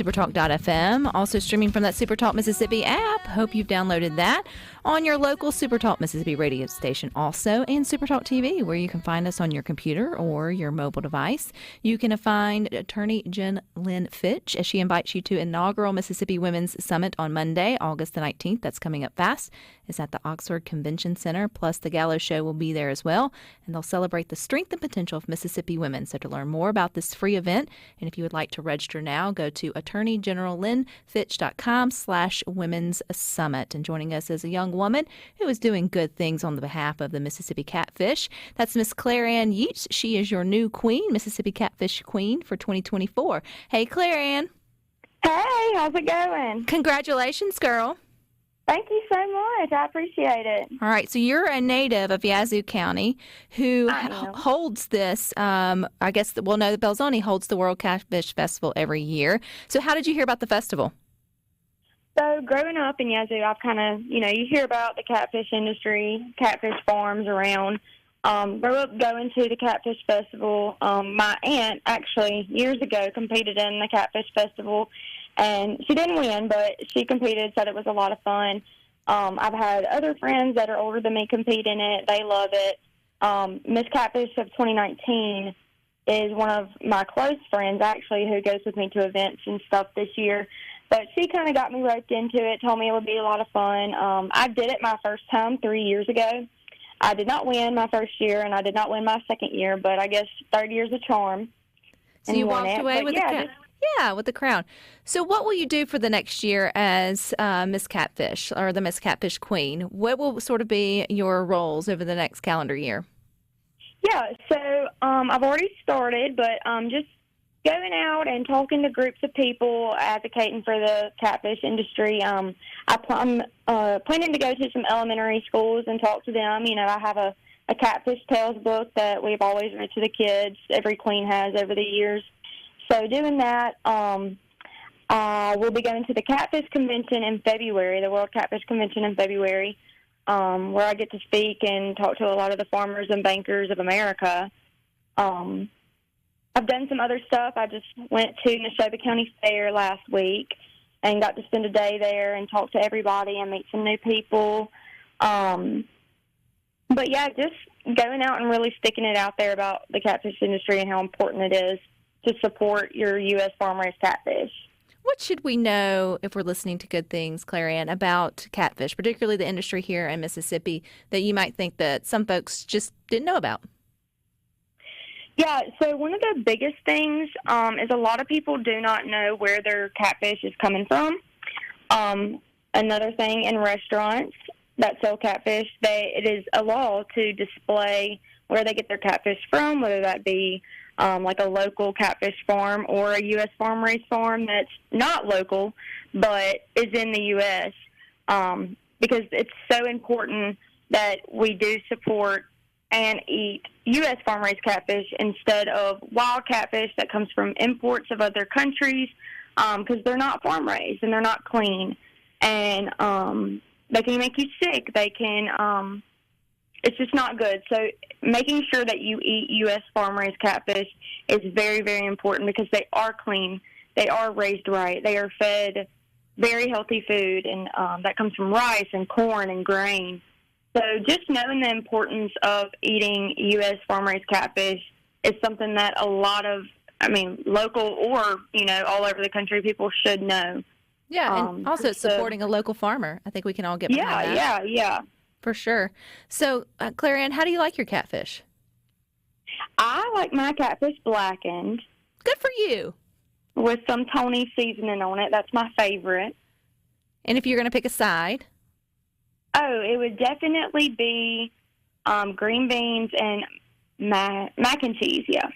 SuperTalk.fm, also streaming from that SuperTalk Mississippi app. Hope you've downloaded that on your local SuperTalk Mississippi radio station also, and SuperTalk TV, where you can find us on your computer or your mobile device. You can find Attorney Jen Lynn Fitch as she invites you to inaugural Mississippi Women's Summit on Monday, August the 19th. That's coming up fast. It's at the Oxford Convention Center, plus the Gallo Show will be there as well, and they'll celebrate the strength and potential of Mississippi women. So to learn more about this free event, and if you would like to register now, go to attorneygenerallynnfitch.com/women's summit. And joining us is a young woman who is doing good things on the behalf of the Mississippi Catfish. That's Miss Clara Ann Yeates. She is your new queen, Mississippi Catfish Queen for 2024. Hey, Clara Ann. Hey, how's it going? Congratulations, girl. Thank you so much. I appreciate it. All right, so you're a native of Yazoo County who holds this, the Belzoni holds the World Catfish Festival every year. So how did you hear about the festival? So growing up in Yazoo, I've kind of, you hear about the catfish industry, catfish farms around. Grew up going to the Catfish Festival. My aunt actually years ago competed in the Catfish Festival, and she didn't win, but she competed, said it was a lot of fun. I've had other friends that are older than me compete in it. They love it. Miss Catfish of 2019 is one of my close friends, actually, who goes with me to events and stuff this year. But she kind of got me roped into it, told me it would be a lot of fun. I did it my first time 3 years ago. I did not win my first year, and I did not win my second year, but I guess third year's a charm. So you walked away with with the crown. So what will you do for the next year as Miss Catfish, or the Miss Catfish Queen? What will sort of be your roles over the next calendar year? Yeah, so I've already started, but just going out and talking to groups of people, advocating for the catfish industry. I'm planning to go to some elementary schools and talk to them. I have a Catfish Tales book that we've always read to the kids. Every queen has over the years. So doing that, we'll be going to the Catfish Convention in February, the World Catfish Convention in February, where I get to speak and talk to a lot of the farmers and bankers of America. I've done some other stuff. I just went to Neshoba County Fair last week and got to spend a day there and talk to everybody and meet some new people. But yeah, just going out and really sticking it out there about the catfish industry and how important it is to support your U.S. farm-raised catfish. What should we know, if we're listening to Good Things, Clara Ann, about catfish, particularly the industry here in Mississippi, that you might think that some folks just didn't know about? Yeah, so one of the biggest things is a lot of people do not know where their catfish is coming from. Another thing, in restaurants that sell catfish, it is a law to display where they get their catfish from, whether that be like a local catfish farm or a U.S. farm-raised farm that's not local but is in the U.S., because it's so important that we do support and eat U.S. farm-raised catfish instead of wild catfish that comes from imports of other countries, because they're not farm-raised and they're not clean. And they can make you sick. They can, it's just not good. So making sure that you eat U.S. farm-raised catfish is very, very important, because they are clean. They are raised right. They are fed very healthy food, and that comes from rice and corn and grain. So just knowing the importance of eating U.S. farm-raised catfish is something that a lot of, local or, all over the country, people should know. Yeah, and also supporting a local farmer. I think we can all get behind that. Yeah. For sure. So, Clara Ann, how do you like your catfish? I like my catfish blackened. Good for you. With some Tony seasoning on it. That's my favorite. And if you're going to pick a side? Oh, it would definitely be green beans and mac and cheese, yeah.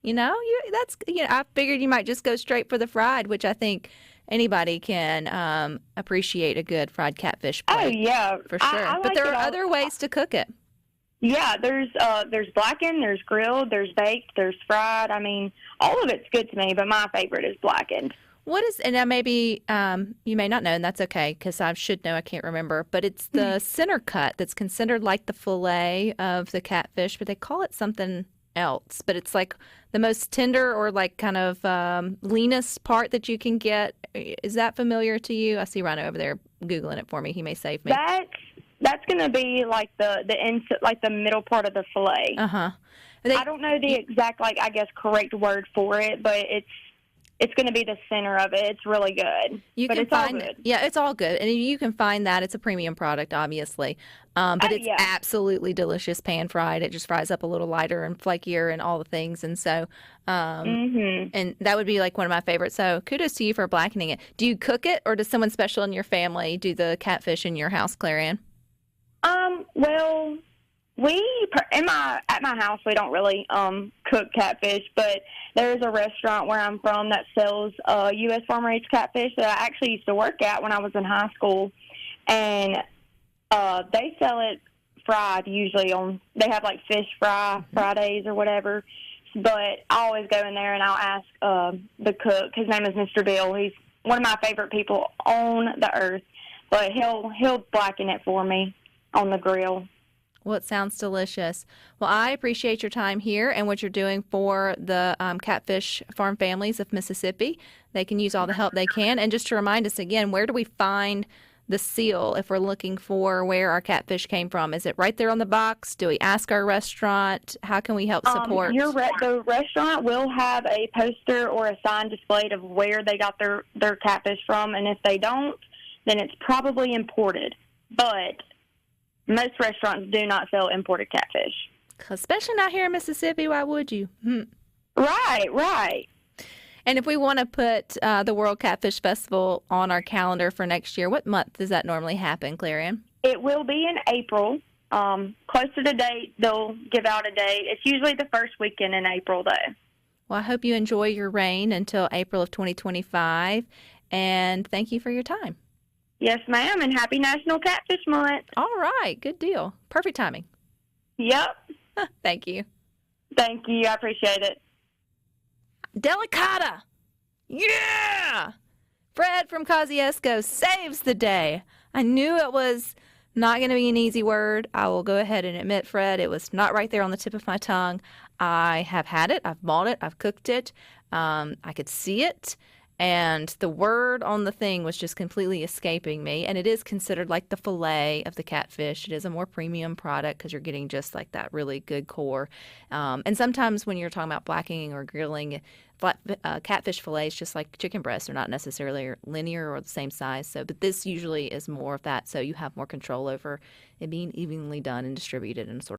I figured you might just go straight for the fried, which I think anybody can appreciate a good fried catfish plate. Oh, yeah. For sure. But there are other ways to cook it. Yeah, there's blackened, there's grilled, there's baked, there's fried. All of it's good to me, but my favorite is blackened. And now maybe you may not know, and that's okay, because I should know, I can't remember, but it's the center cut that's considered like the fillet of the catfish, but they call it something else, but it's like the most tender or like kind of leanest part that you can get. Is that familiar to you? I see Rhino over there Googling it for me. He may save me. That's going to be like like the middle part of the fillet. Uh-huh. I don't know the exact, like, I guess, correct word for it, but it's going to be the center of it. It's really good. It's all good. Yeah, it's all good. And you can find that. It's a premium product, obviously. But it's absolutely delicious pan-fried. It just fries up a little lighter and flakier and all the things. And so, and that would be like one of my favorites. So kudos to you for blackening it. Do you cook it, or does someone special in your family do the catfish in your house, Clara Ann? Well, at my house, we don't really cook catfish, but there's a restaurant where I'm from that sells U.S. farm-raised catfish that I actually used to work at when I was in high school, and they sell it fried usually they have like fish fry Fridays or whatever, but I always go in there and I'll ask the cook. His name is Mr. Bill. He's one of my favorite people on the earth, but he'll blacken it for me on the grill. Well, it sounds delicious. Well, I appreciate your time here and what you're doing for the catfish farm families of Mississippi. They can use all the help they can. And just to remind us again, where do we find the seal if we're looking for where our catfish came from? Is it right there on the box? Do we ask our restaurant? How can we help support? The restaurant will have a poster or a sign displayed of where they got their catfish from. And if they don't, then it's probably imported. But most restaurants do not sell imported catfish. Especially not here in Mississippi. Why would you? Right. And if we want to put the World Catfish Festival on our calendar for next year, what month does that normally happen, Clara Ann? It will be in April. Close to the date, they'll give out a date. It's usually the first weekend in April, though. Well, I hope you enjoy your reign until April of 2025. And thank you for your time. Yes, ma'am, and happy National Catfish Month. All right, good deal. Perfect timing. Yep. Thank you. Thank you. I appreciate it. Delicata. Yeah! Fred from Kosciuszko saves the day. I knew it was not going to be an easy word. I will go ahead and admit, Fred, it was not right there on the tip of my tongue. I have had it. I've bought it. I've cooked it. I could see it. And the word on the thing was just completely escaping me. And it is considered like the fillet of the catfish. It is a more premium product because you're getting just like that really good core. And sometimes when you're talking about blackening or grilling, catfish fillets, just like chicken breasts, are not necessarily linear or the same size. But this usually is more of that. So you have more control over it being evenly done and distributed in a sort of